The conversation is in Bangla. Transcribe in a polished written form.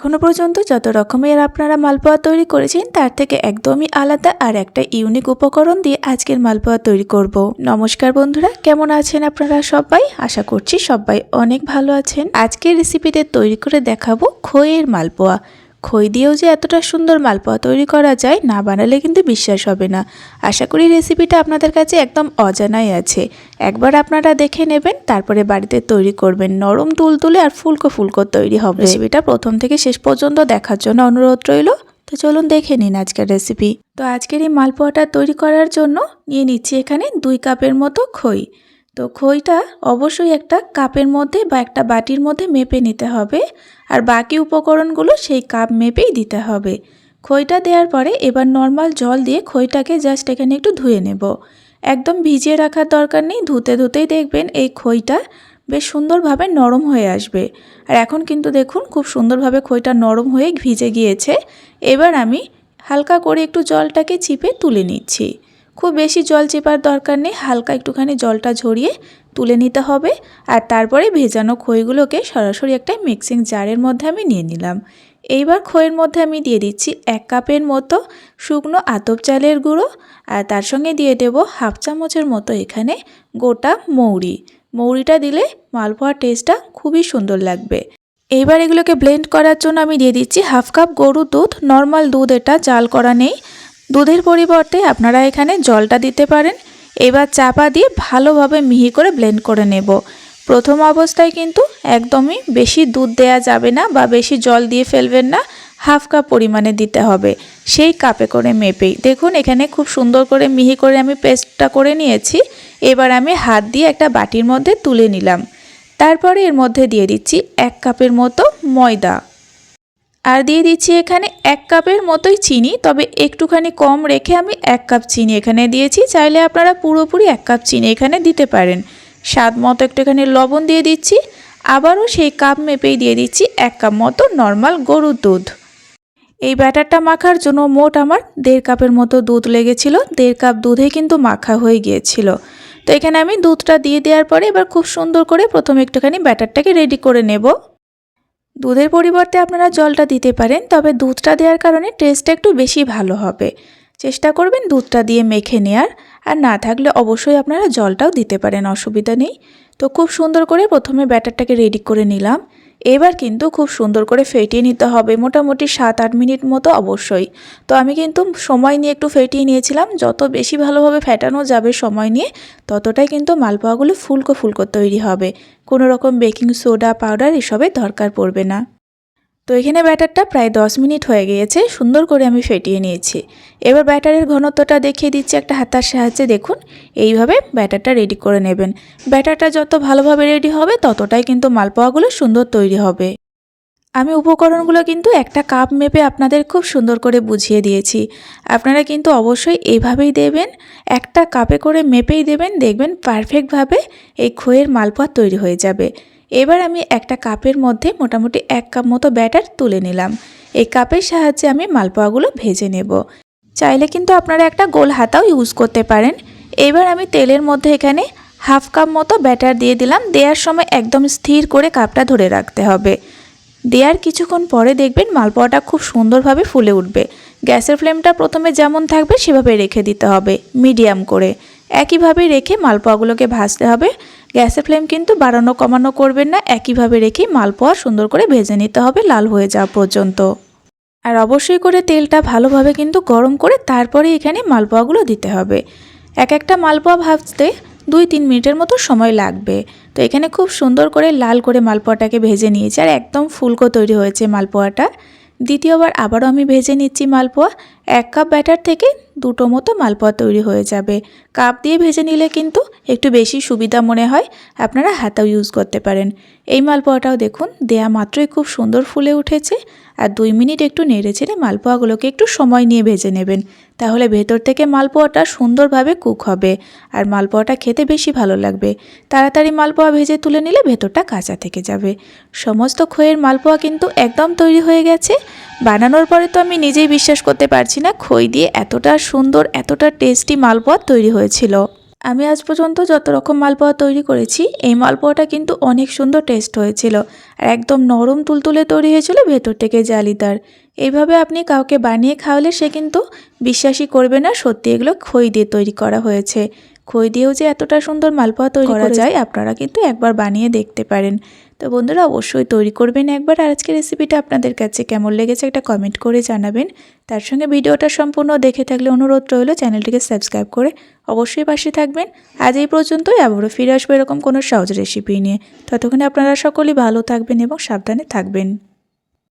এখনো পর্যন্ত যত রকমের আপনারা মালপোয়া তৈরি করেছেন তার থেকে একদমই আলাদা আর একটা ইউনিক উপকরণ দিয়ে আজকের মালপোয়া তৈরি করব। নমস্কার বন্ধুরা, কেমন আছেন আপনারা সবাই? আশা করছি সবাই অনেক ভালো আছেন। আজকের রেসিপিতে তৈরি করে দেখাবো খইয়ের মালপোয়া। খই দিয়েও যে এতটা সুন্দর মালপোয়া তৈরি করা যায়, না বানালে কিন্তু বিশ্বাস হবে না। আশা করি রেসিপিটা আপনাদের কাছে একদম অজানাই আছে। একবার আপনারা দেখে নেবেন, তারপরে বাড়িতে তৈরি করবেন। নরম তুলতুলে আর ফুলকো ফুলকো তৈরি হবে। রেসিপিটা প্রথম থেকে শেষ পর্যন্ত দেখার জন্য অনুরোধ রইল। তো চলুন দেখে নিন আজকের রেসিপি। তো আজকের এই মালপোয়াটা তৈরি করার জন্য নিয়ে নিচ্ছি এখানে 2 কাপের মতো খই। তো খইটা অবশ্যই একটা কাপের মধ্যে বা একটা বাটির মধ্যে মেপে নিতে হবে, আর বাকি উপকরণগুলো সেই কাপ মেপেই দিতে হবে। খইটা দেওয়ার পরে এবার নর্মাল জল দিয়ে খইটাকে জাস্ট এখানে একটু ধুয়ে নেব। একদম ভিজিয়ে রাখার দরকার নেই, ধুতে ধুতেই দেখবেন এই খইটা বেশ সুন্দরভাবে নরম হয়ে আসবে। আর এখন কিন্তু দেখুন খুব সুন্দরভাবে খইটা নরম হয়ে ভিজে গিয়েছে। এবার আমি হালকা করে একটু জলটাকে চিপে তুলে নিচ্ছি। খুব বেশি জল চেপার দরকার নেই, হালকা একটুখানি জলটা ঝরিয়ে তুলে নিতে হবে। আর তারপরে ভেজানো খইগুলোকে সরাসরি একটা মিক্সিং জারের মধ্যে আমি নিয়ে নিলাম। এইবার খইয়ের মধ্যে আমি দিয়ে দিচ্ছি 1 কাপের মতো শুকনো আতপ চালের গুঁড়ো, আর তার সঙ্গে দিয়ে দেব হাফ চামচের মতো এখানে গোটা মৌরি। মৌরিটা দিলে মালপোয়ার টেস্টটা খুবই সুন্দর লাগবে। এইবার এগুলোকে ব্লেন্ড করার জন্য আমি দিয়ে দিচ্ছি হাফ কাপ গরুর দুধ। নর্মাল দুধ, এটা জাল করা নেই। দুধের পরিবর্তে আপনারা এখানে জলটা দিতে পারেন। এবার চাপা দিয়ে ভালোভাবে মিহি করে ব্লেন্ড করে নেব। প্রথম অবস্থায় কিন্তু একদমই বেশি দুধ দেয়া যাবে না বা বেশি জল দিয়ে ফেলবেন না, হাফ কাপ পরিমাণে দিতে হবে, সেই কাপে করে মেপেই। দেখুন এখানে খুব সুন্দর করে মিহি করে আমি পেস্টটা করে নিয়েছি। এবার আমি হাত দিয়ে একটা বাটির মধ্যে তুলে নিলাম। তারপরে এর মধ্যে দিয়ে দিচ্ছি 1 কাপের মতো ময়দা, আর দিয়ে দিচ্ছি এখানে 1 কাপের মতোই চিনি, তবে একটুখানি কম রেখে আমি 1 কাপ চিনি এখানে দিয়েছি। চাইলে আপনারা পুরোপুরি 1 কাপ চিনি এখানে দিতে পারেন। স্বাদ মতো একটুখানি লবণ দিয়ে দিচ্ছি। আবারও সেই কাপ মেপেই দিয়ে দিচ্ছি 1 কাপ মতো নর্মাল গরুর দুধ। এই ব্যাটারটা মাখার জন্য মোট আমার 1.5 কাপের মতো দুধ লেগেছিল। 1.5 কাপ দুধে কিন্তু মাখা হয়ে গিয়েছিল। তো এখানে আমি দুধটা দিয়ে দেওয়ার পরে এবার খুব সুন্দর করে প্রথমে একটুখানি ব্যাটারটাকে রেডি করে নেব। দুধের পরিবর্তে আপনারা জলটা দিতে পারেন, তবে দুধটা দেওয়ার কারণে টেস্টটা একটু বেশি ভালো হবে। চেষ্টা করবেন দুধটা দিয়ে মেখে নেওয়ার, আর না থাকলে অবশ্যই আপনারা জলটাও দিতে পারেন, অসুবিধা নেই। তো খুব সুন্দর করে প্রথমে ব্যাটারটাকে রেডি করে নিলাম। এবার কিন্তু খুব সুন্দর করে ফেটিয়ে নিতে হবে, মোটামুটি 7-8 মিনিট মতো অবশ্যই। তো আমি কিন্তু সময় নিয়ে একটু ফেটিয়ে নিয়েছিলাম। যত বেশি ভালোভাবে ফেটানো যাবে সময় নিয়ে, ততটাই কিন্তু মালপোয়াগুলো ফুলকো ফুলকো তৈরি হবে। কোনো রকম বেকিং সোডা, পাউডার এসবের দরকার পড়বে না। তো এখানে ব্যাটারটা প্রায় 10 মিনিট হয়ে গিয়েছে, সুন্দর করে আমি ফেটিয়ে নিয়েছি। এবার ব্যাটারের ঘনত্বটা দেখিয়ে দিচ্ছি একটা হাতার সাহায্যে। দেখুন এইভাবে ব্যাটারটা রেডি করে নেবেন। ব্যাটারটা যত ভালোভাবে রেডি হবে ততটাই কিন্তু মালপোয়াগুলো সুন্দর তৈরি হবে। আমি উপকরণগুলো কিন্তু একটা কাপ মেপে আপনাদের খুব সুন্দর করে বুঝিয়ে দিয়েছি। আপনারা কিন্তু অবশ্যই এইভাবেই দেবেন, একটা কাপে করে মেপেই দেবেন। দেখবেন পারফেক্টভাবে এই খইয়ের মালপোয়া তৈরি হয়ে যাবে। এবার আমি একটা কাপের মধ্যে মোটামুটি 1 কাপ মতো ব্যাটার তুলে নিলাম। এই কাপের সাহায্যে আমি মালপোয়াগুলো ভেজে নেব। চাইলে কিন্তু আপনারা একটা গোল হাতাও ইউজ করতে পারেন। এবার আমি তেলের মধ্যে এখানে হাফ কাপ মতো ব্যাটার দিয়ে দিলাম। দেওয়ার সময় একদম স্থির করে কাপটা ধরে রাখতে হবে। দেওয়ার কিছুক্ষণ পরে দেখবেন মালপোয়াটা খুব সুন্দরভাবে ফুলে উঠবে। গ্যাসের ফ্লেমটা প্রথমে যেমন থাকবে সেভাবে রেখে দিতে হবে, মিডিয়াম করে। একইভাবে রেখে মালপোয়াগুলোকে ভাজতে হবে। গ্যাসের ফ্লেম কিন্তু বাড়ানো কমানো করবেন না, একইভাবে রেখেই মালপোয়া সুন্দর করে ভেজে নিতে হবে লাল হয়ে যাওয়া পর্যন্ত। আর অবশ্যই করে তেলটা ভালোভাবে কিন্তু গরম করে তারপরে এখানে মালপোয়াগুলো দিতে হবে। একটা মালপোয়া ভাজতে 2-3 মিনিটের মতো সময় লাগবে। তো এখানে খুব সুন্দর করে লাল করে মালপোয়াটাকে ভেজে নিয়েছি, আর একদম ফুলকো তৈরি হয়েছে মালপোয়াটা। দ্বিতীয়বার আবারও আমি ভেজে নিচ্ছি মালপোয়া। 1 কাপ ব্যাটার থেকে 2টো মতো মালপোয়া তৈরি হয়ে যাবে। কাপ দিয়ে ভেজে নিলে কিন্তু একটু বেশি সুবিধা মনে হয়, আপনারা হাতাও ইউজ করতে পারেন। এই মালপোয়াটাও দেখুন দেয়া মাত্রই খুব সুন্দর ফুলে উঠেছে। আর 2 মিনিট একটু নেড়ে চেড়ে মালপোয়াগুলোকে একটু সময় নিয়ে ভেজে নেবেন, তাহলে ভেতর থেকে মালপোয়াটা সুন্দরভাবে কুক হবে আর মালপোয়াটা খেতে বেশি ভালো লাগবে। তাড়াতাড়ি মালপোয়া ভেজে তুলে নিলে ভেতরটা কাঁচা থেকে যাবে। সমস্ত খইয়ের মালপোয়া কিন্তু একদম তৈরি হয়ে গেছে। বানানোর পরে তো আমি নিজেই বিশ্বাস করতে পারছি না খই দিয়ে এতটা সুন্দর, এতটা টেস্টি মালপোয়া তৈরি হয়েছিল। আমি আজ পর্যন্ত যত রকম মালপোয়া তৈরি করেছি এই মালপোয়াটা কিন্তু অনেক সুন্দর টেস্ট হয়েছিল আর একদম নরম তুলতুলে তৈরি হয়েছিল, ভেতর থেকে জালিদার। এইভাবে আপনি কাউকে বানিয়ে খাওয়ালে সে কিন্তু বিশ্বাসই করবে না সত্যি এগুলো খই দিয়ে তৈরি করা হয়েছে। খই দিয়েও যে এতটা সুন্দর মালপোয়া তৈরি করা যায় আপনারা কিন্তু একবার বানিয়ে দেখতে পারেন। তো বন্ধুরা অবশ্যই তৈরি করবেন একবার। আর আজকের রেসিপিটা আপনাদের কাছে কেমন লেগেছে একটা কমেন্ট করে জানাবেন। তার সঙ্গে ভিডিওটা সম্পূর্ণ দেখে থাকলে অনুরোধ রইল চ্যানেলটিকে সাবস্ক্রাইব করে অবশ্যই পাশে থাকবেন। আজ এই পর্যন্তই, আবারও ফিরে আসবো এরকম কোনো সহজ রেসিপি নিয়ে। ততক্ষণে আপনারা সকলেই ভালো থাকবেন এবং সাবধানে থাকবেন।